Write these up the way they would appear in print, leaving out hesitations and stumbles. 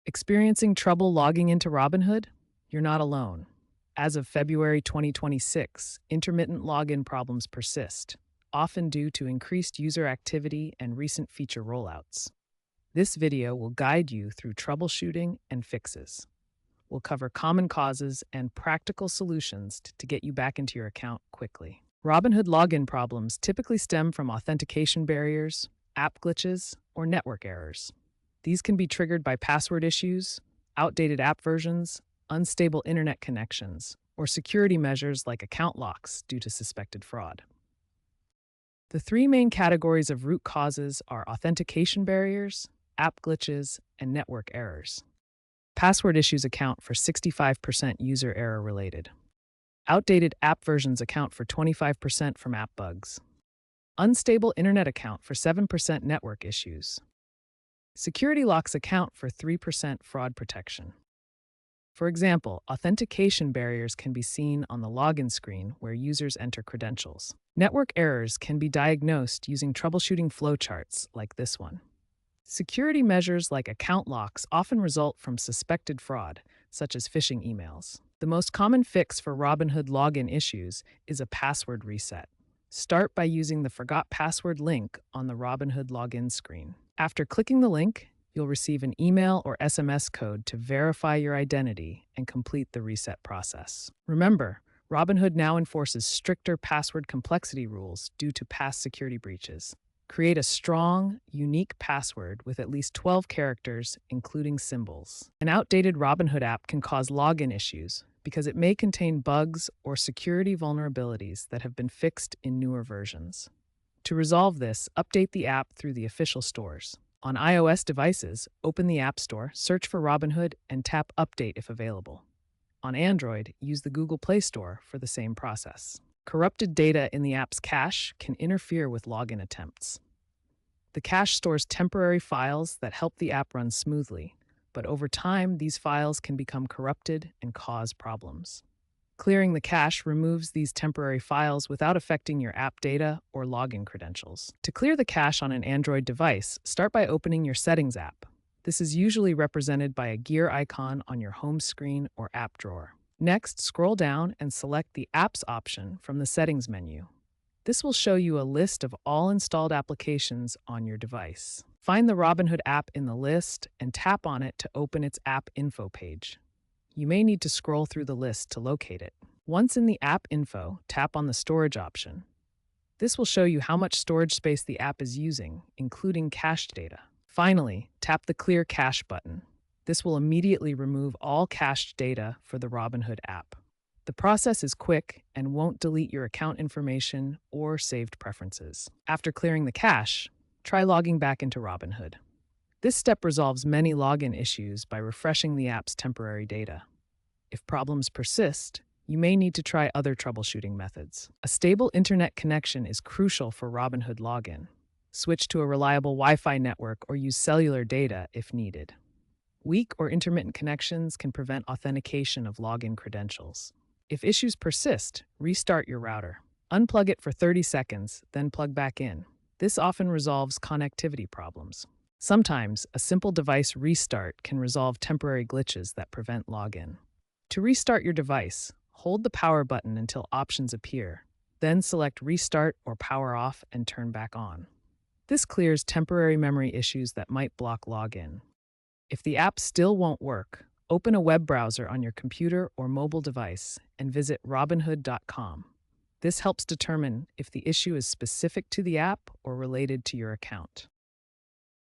Experiencing trouble logging into Robinhood? You're not alone. As of February 2026, intermittent login problems persist, often due to increased user activity and recent feature rollouts. This video will guide you through troubleshooting and fixes. We'll cover common causes and practical solutions to get you back into your account quickly. Robinhood login problems typically stem from authentication barriers, app glitches, or network errors. These can be triggered by password issues, outdated app versions, unstable internet connections, or security measures like account locks due to suspected fraud. The three main categories of root causes are authentication barriers, app glitches, and network errors. Password issues account for 65% user error related. Outdated app versions account for 25% from app bugs. Unstable internet account for 7% network issues. Security locks account for 3% fraud protection. For example, authentication barriers can be seen on the login screen where users enter credentials. Network errors can be diagnosed using troubleshooting flowcharts like this one. Security measures like account locks often result from suspected fraud, such as phishing emails. The most common fix for Robinhood login issues is a password reset. Start by using the Forgot Password link on the Robinhood login screen. After clicking the link, you'll receive an email or SMS code to verify your identity and complete the reset process. Remember, Robinhood now enforces stricter password complexity rules due to past security breaches. Create a strong, unique password with at least 12 characters, including symbols. An outdated Robinhood app can cause login issues because it may contain bugs or security vulnerabilities that have been fixed in newer versions. To resolve this, update the app through the official stores. On iOS devices, open the App Store, search for Robinhood, and tap Update if available. On Android, use the Google Play Store for the same process. Corrupted data in the app's cache can interfere with login attempts. The cache stores temporary files that help the app run smoothly, but over time, these files can become corrupted and cause problems. Clearing the cache removes these temporary files without affecting your app data or login credentials. To clear the cache on an Android device, start by opening your Settings app. This is usually represented by a gear icon on your home screen or app drawer. Next, scroll down and select the Apps option from the Settings menu. This will show you a list of all installed applications on your device. Find the Robinhood app in the list and tap on it to open its app info page. You may need to scroll through the list to locate it. Once in the app info, tap on the storage option. This will show you how much storage space the app is using, including cached data. Finally, tap the Clear Cache button. This will immediately remove all cached data for the Robinhood app. The process is quick and won't delete your account information or saved preferences. After clearing the cache, try logging back into Robinhood. This step resolves many login issues by refreshing the app's temporary data. If problems persist, you may need to try other troubleshooting methods. A stable internet connection is crucial for Robinhood login. Switch to a reliable Wi-Fi network or use cellular data if needed. Weak or intermittent connections can prevent authentication of login credentials. If issues persist, restart your router. Unplug it for 30 seconds, then plug back in. This often resolves connectivity problems. Sometimes, a simple device restart can resolve temporary glitches that prevent login. To restart your device, hold the power button until options appear, then select Restart or Power Off and turn back on. This clears temporary memory issues that might block login. If the app still won't work, open a web browser on your computer or mobile device and visit Robinhood.com. This helps determine if the issue is specific to the app or related to your account.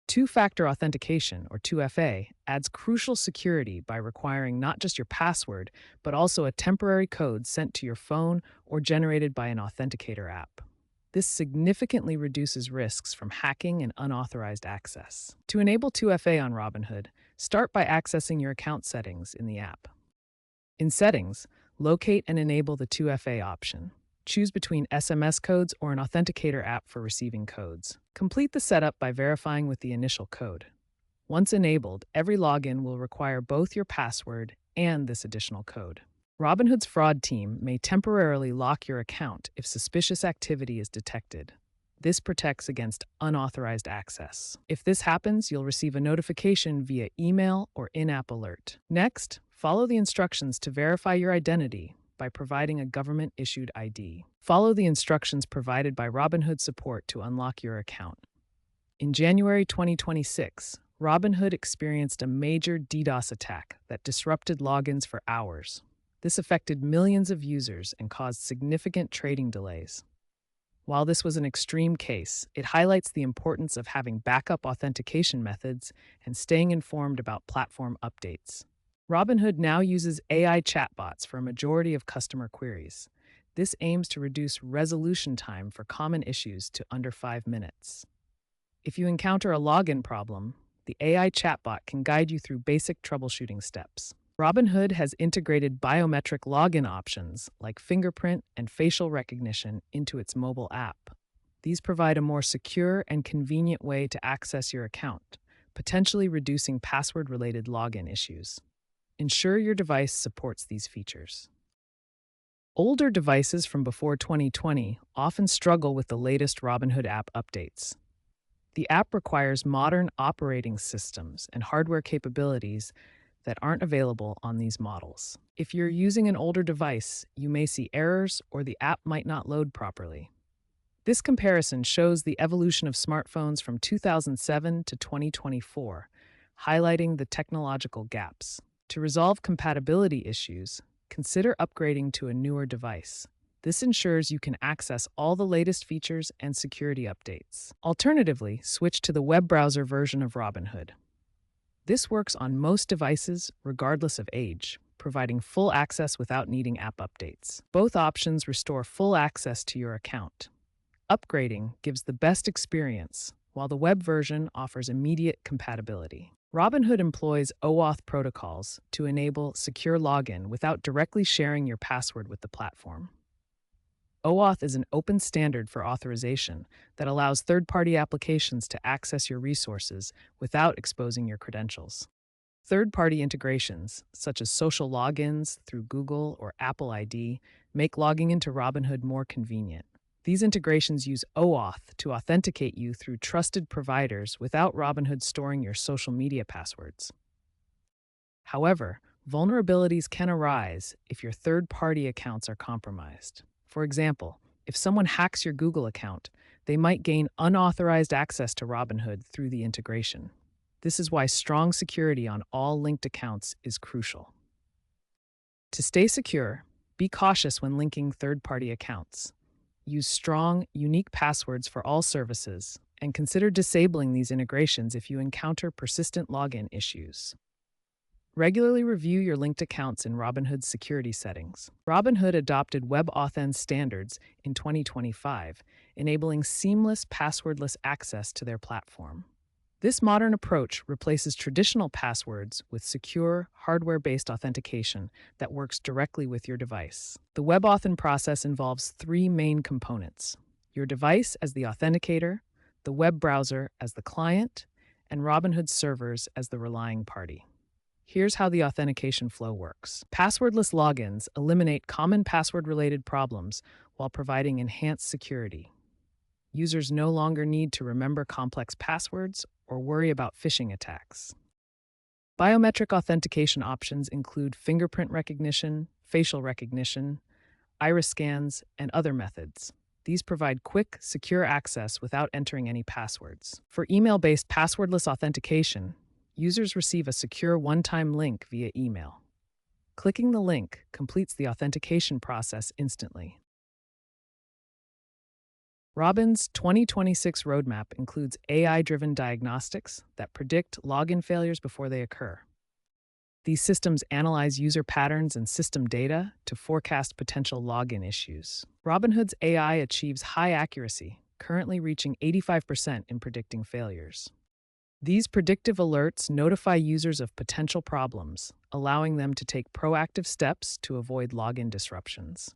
Two-factor authentication, or 2FA, adds crucial security by requiring not just your password, but also a temporary code sent to your phone or generated by an authenticator app. This significantly reduces risks from hacking and unauthorized access. To enable 2FA on Robinhood, start by accessing your account settings in the app. In Settings, locate and enable the 2FA option. Choose between SMS codes or an authenticator app for receiving codes. Complete the setup by verifying with the initial code. Once enabled, every login will require both your password and this additional code. Robinhood's fraud team may temporarily lock your account if suspicious activity is detected. This protects against unauthorized access. If this happens, you'll receive a notification via email or in-app alert. Next, follow the instructions to verify your identity by providing a government-issued ID. Follow the instructions provided by Robinhood support to unlock your account. In January 2026, Robinhood experienced a major DDoS attack that disrupted logins for hours. This affected millions of users and caused significant trading delays. While this was an extreme case, it highlights the importance of having backup authentication methods and staying informed about platform updates. Robinhood now uses AI chatbots for a majority of customer queries. This aims to reduce resolution time for common issues to under 5 minutes. If you encounter a login problem, the AI chatbot can guide you through basic troubleshooting steps. Robinhood has integrated biometric login options like fingerprint and facial recognition into its mobile app. These provide a more secure and convenient way to access your account, potentially reducing password-related login issues. Ensure your device supports these features. Older devices from before 2020 often struggle with the latest Robinhood app updates. The app requires modern operating systems and hardware capabilities that aren't available on these models. If you're using an older device, you may see errors or the app might not load properly. This comparison shows the evolution of smartphones from 2007 to 2024, highlighting the technological gaps. To resolve compatibility issues, consider upgrading to a newer device. This ensures you can access all the latest features and security updates. Alternatively, switch to the web browser version of Robinhood. This works on most devices, regardless of age, providing full access without needing app updates. Both options restore full access to your account. Upgrading gives the best experience, while the web version offers immediate compatibility. Robinhood employs OAuth protocols to enable secure login without directly sharing your password with the platform. OAuth is an open standard for authorization that allows third-party applications to access your resources without exposing your credentials. Third-party integrations, such as social logins through Google or Apple ID, make logging into Robinhood more convenient. These integrations use OAuth to authenticate you through trusted providers without Robinhood storing your social media passwords. However, vulnerabilities can arise if your third-party accounts are compromised. For example, if someone hacks your Google account, they might gain unauthorized access to Robinhood through the integration. This is why strong security on all linked accounts is crucial. To stay secure, be cautious when linking third-party accounts. Use strong, unique passwords for all services, and consider disabling these integrations if you encounter persistent login issues. Regularly review your linked accounts in Robinhood's security settings. Robinhood adopted WebAuthn standards in 2025, enabling seamless passwordless access to their platform. This modern approach replaces traditional passwords with secure, hardware-based authentication that works directly with your device. The WebAuthn process involves three main components: your device as the authenticator, the web browser as the client, and Robinhood servers as the relying party. Here's how the authentication flow works. Passwordless logins eliminate common password-related problems while providing enhanced security. Users no longer need to remember complex passwords or worry about phishing attacks. Biometric authentication options include fingerprint recognition, facial recognition, iris scans, and other methods. These provide quick, secure access without entering any passwords. For email-based passwordless authentication, users receive a secure one-time link via email. Clicking the link completes the authentication process instantly. Robin's 2026 roadmap includes AI-driven diagnostics that predict login failures before they occur. These systems analyze user patterns and system data to forecast potential login issues. Robinhood's AI achieves high accuracy, currently reaching 85% in predicting failures. These predictive alerts notify users of potential problems, allowing them to take proactive steps to avoid login disruptions.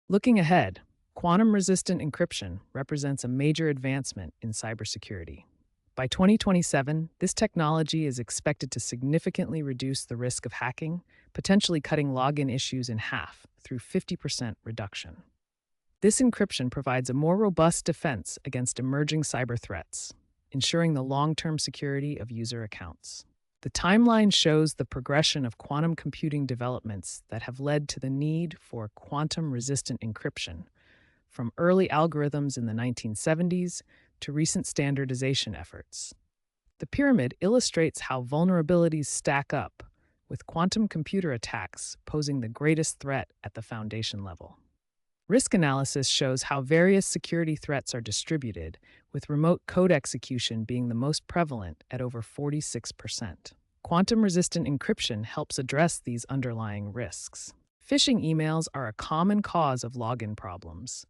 Looking ahead, quantum-resistant encryption represents a major advancement in cybersecurity. By 2027, this technology is expected to significantly reduce the risk of hacking, potentially cutting login issues in half through 50% reduction. This encryption provides a more robust defense against emerging cyber threats, ensuring the long-term security of user accounts. The timeline shows the progression of quantum computing developments that have led to the need for quantum-resistant encryption, from early algorithms in the 1970s to recent standardization efforts. The pyramid illustrates how vulnerabilities stack up, with quantum computer attacks posing the greatest threat at the foundation level. Risk analysis shows how various security threats are distributed, with remote code execution being the most prevalent at over 46%. Quantum-resistant encryption helps address these underlying risks. Phishing emails are a common cause of login problems.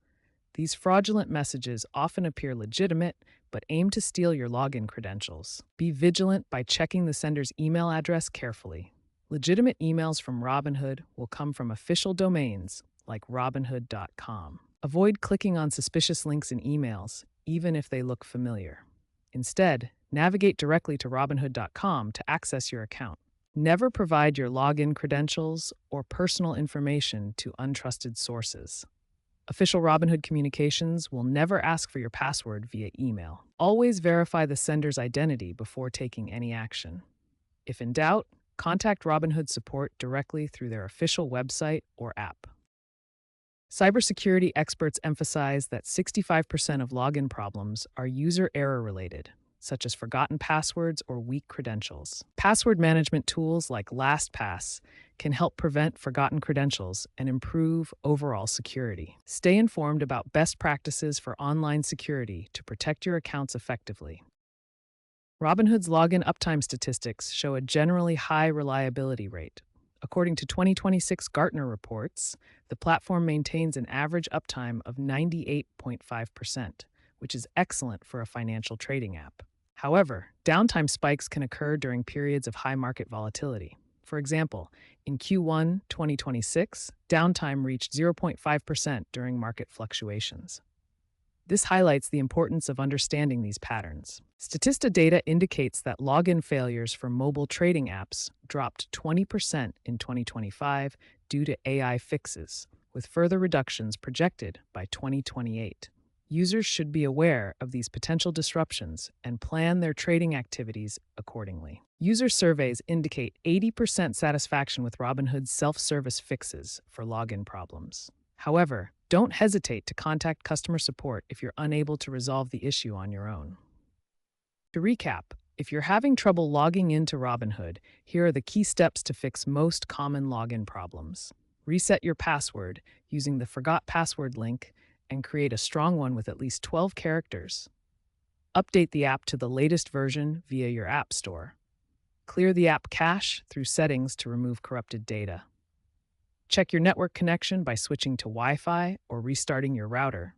These fraudulent messages often appear legitimate, but aim to steal your login credentials. Be vigilant by checking the sender's email address carefully. Legitimate emails from Robinhood will come from official domains like Robinhood.com. Avoid clicking on suspicious links in emails, even if they look familiar. Instead, navigate directly to Robinhood.com to access your account. Never provide your login credentials or personal information to untrusted sources. Official Robinhood communications will never ask for your password via email. Always verify the sender's identity before taking any action. If in doubt, contact Robinhood support directly through their official website or app. Cybersecurity experts emphasize that 65% of login problems are user error related, such as forgotten passwords or weak credentials. Password management tools like LastPass can help prevent forgotten credentials and improve overall security. Stay informed about best practices for online security to protect your accounts effectively. Robinhood's login uptime statistics show a generally high reliability rate. According to 2026 Gartner reports, the platform maintains an average uptime of 98.5%, which is excellent for a financial trading app. However, downtime spikes can occur during periods of high market volatility. For example, in Q1 2026, downtime reached 0.5% during market fluctuations. This highlights the importance of understanding these patterns. Statista data indicates that login failures for mobile trading apps dropped 20% in 2025 due to AI fixes, with further reductions projected by 2028. Users should be aware of these potential disruptions and plan their trading activities accordingly. User surveys indicate 80% satisfaction with Robinhood's self-service fixes for login problems. However, don't hesitate to contact customer support if you're unable to resolve the issue on your own. To recap, if you're having trouble logging into Robinhood, here are the key steps to fix most common login problems. Reset your password using the Forgot Password link and create a strong one with at least 12 characters. Update the app to the latest version via your app store. Clear the app cache through settings to remove corrupted data. Check your network connection by switching to Wi-Fi or restarting your router.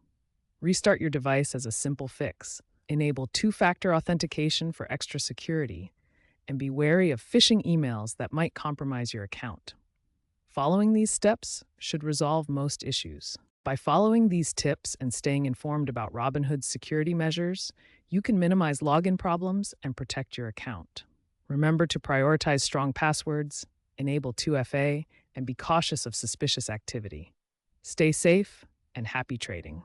Restart your device as a simple fix. Enable two-factor authentication for extra security, and be wary of phishing emails that might compromise your account. Following these steps should resolve most issues. By following these tips and staying informed about Robinhood's security measures, you can minimize login problems and protect your account. Remember to prioritize strong passwords, enable 2FA, and be cautious of suspicious activity. Stay safe and happy trading.